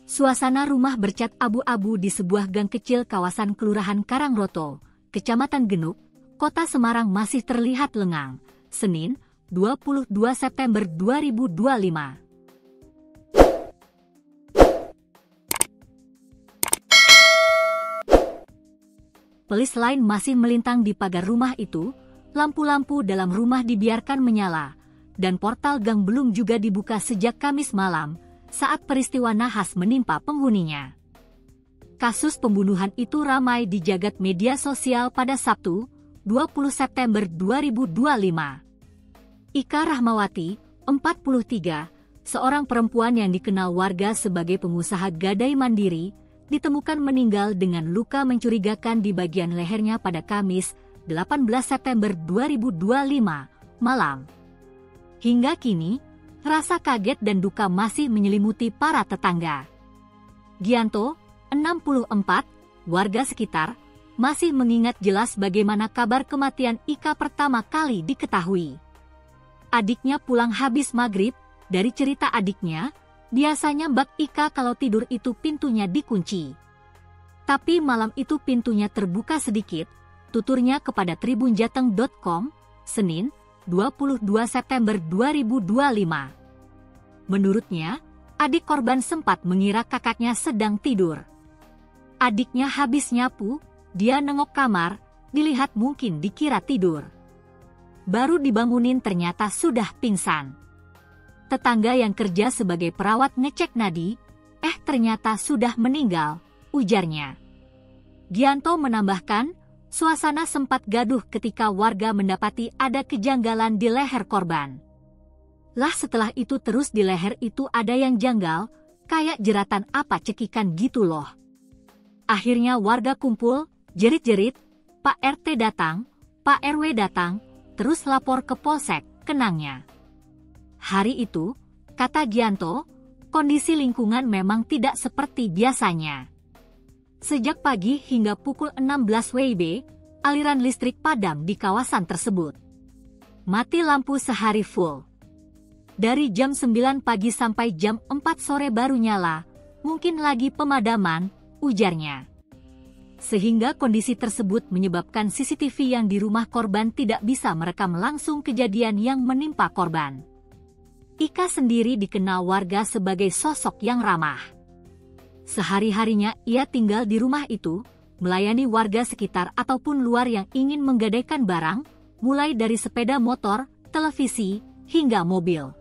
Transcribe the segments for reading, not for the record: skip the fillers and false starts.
Suasana rumah bercat abu-abu di sebuah gang kecil kawasan Kelurahan Karangroto, Kecamatan Genuk, Kota Semarang masih terlihat lengang. Senin, 22 September 2025. Pelis lain masih melintang di pagar rumah itu, lampu-lampu dalam rumah dibiarkan menyala, dan portal gang belum juga dibuka sejak Kamis malam, saat peristiwa nahas menimpa penghuninya. Kasus pembunuhan itu ramai di jagat media sosial pada Sabtu, 20 September 2025. Ika Rahmawati, 43, seorang perempuan yang dikenal warga sebagai pengusaha gadai mandiri, ditemukan meninggal dengan luka mencurigakan di bagian lehernya pada Kamis, 18 September 2025, malam. Hingga kini, rasa kaget dan duka masih menyelimuti para tetangga. Gianto, 64, warga sekitar, masih mengingat jelas bagaimana kabar kematian Ika pertama kali diketahui. Adiknya pulang habis maghrib. Dari cerita adiknya, biasanya bak Ika kalau tidur itu pintunya dikunci. Tapi malam itu pintunya terbuka sedikit, tuturnya kepada tribunjateng.com, Senin, 22 September 2025. Menurutnya, adik korban sempat mengira kakaknya sedang tidur. Adiknya habis nyapu, dia nengok kamar, dilihat mungkin dikira tidur. Baru dibangunin ternyata sudah pingsan. Tetangga yang kerja sebagai perawat ngecek nadi, ternyata sudah meninggal, ujarnya. Gianto menambahkan, suasana sempat gaduh ketika warga mendapati ada kejanggalan di leher korban. Lah setelah itu terus di leher itu ada yang janggal, kayak jeratan apa cekikan gitu loh. Akhirnya warga kumpul, jerit-jerit, Pak RT datang, Pak RW datang, terus lapor ke polsek, kenangnya. Hari itu, kata Gianto, kondisi lingkungan memang tidak seperti biasanya. Sejak pagi hingga pukul 16 WIB, aliran listrik padam di kawasan tersebut. Mati lampu sehari full. Dari jam 9 pagi sampai jam 4 sore baru nyala, mungkin lagi pemadaman, ujarnya. Sehingga kondisi tersebut menyebabkan CCTV yang di rumah korban tidak bisa merekam langsung kejadian yang menimpa korban. Ika sendiri dikenal warga sebagai sosok yang ramah. Sehari-harinya ia tinggal di rumah itu, melayani warga sekitar ataupun luar yang ingin menggadaikan barang, mulai dari sepeda motor, televisi, hingga mobil.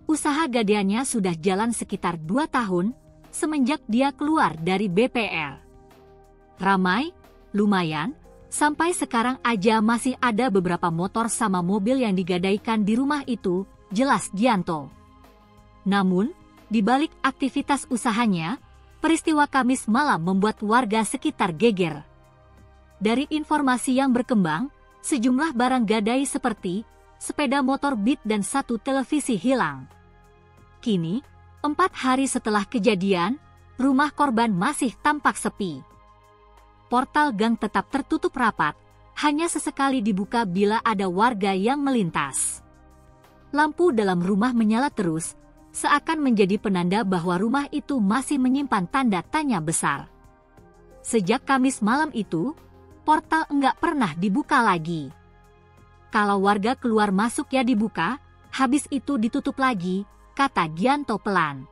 Usaha gadaiannya sudah jalan sekitar 2 tahun, semenjak dia keluar dari BPL. Ramai, lumayan, sampai sekarang aja masih ada beberapa motor sama mobil yang digadaikan di rumah itu, jelas Gianto. Namun, di balik aktivitas usahanya, peristiwa Kamis malam membuat warga sekitar geger. Dari informasi yang berkembang, sejumlah barang gadai seperti sepeda motor Beat dan 1 televisi hilang. Kini, 4 hari setelah kejadian, rumah korban masih tampak sepi. Portal gang tetap tertutup rapat, hanya sesekali dibuka bila ada warga yang melintas. Lampu dalam rumah menyala terus, seakan menjadi penanda bahwa rumah itu masih menyimpan tanda tanya besar. Sejak Kamis malam itu, portal enggak pernah dibuka lagi. Kalau warga keluar masuk ya dibuka, habis itu ditutup lagi, kata Gianto pelan.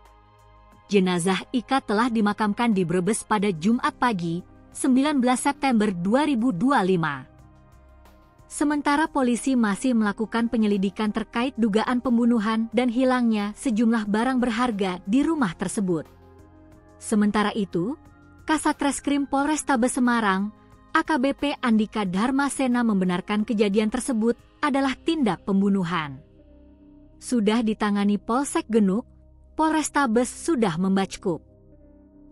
Jenazah Ika telah dimakamkan di Brebes pada Jumat pagi, 19 September 2025. Sementara polisi masih melakukan penyelidikan terkait dugaan pembunuhan dan hilangnya sejumlah barang berharga di rumah tersebut. Sementara itu, Kasatreskrim Polrestabes Semarang, AKBP Andika Dharmasena membenarkan kejadian tersebut adalah tindak pembunuhan. Sudah ditangani Polsek Genuk, Polrestabes sudah membackup.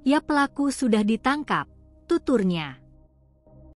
Ya pelaku sudah ditangkap, tuturnya.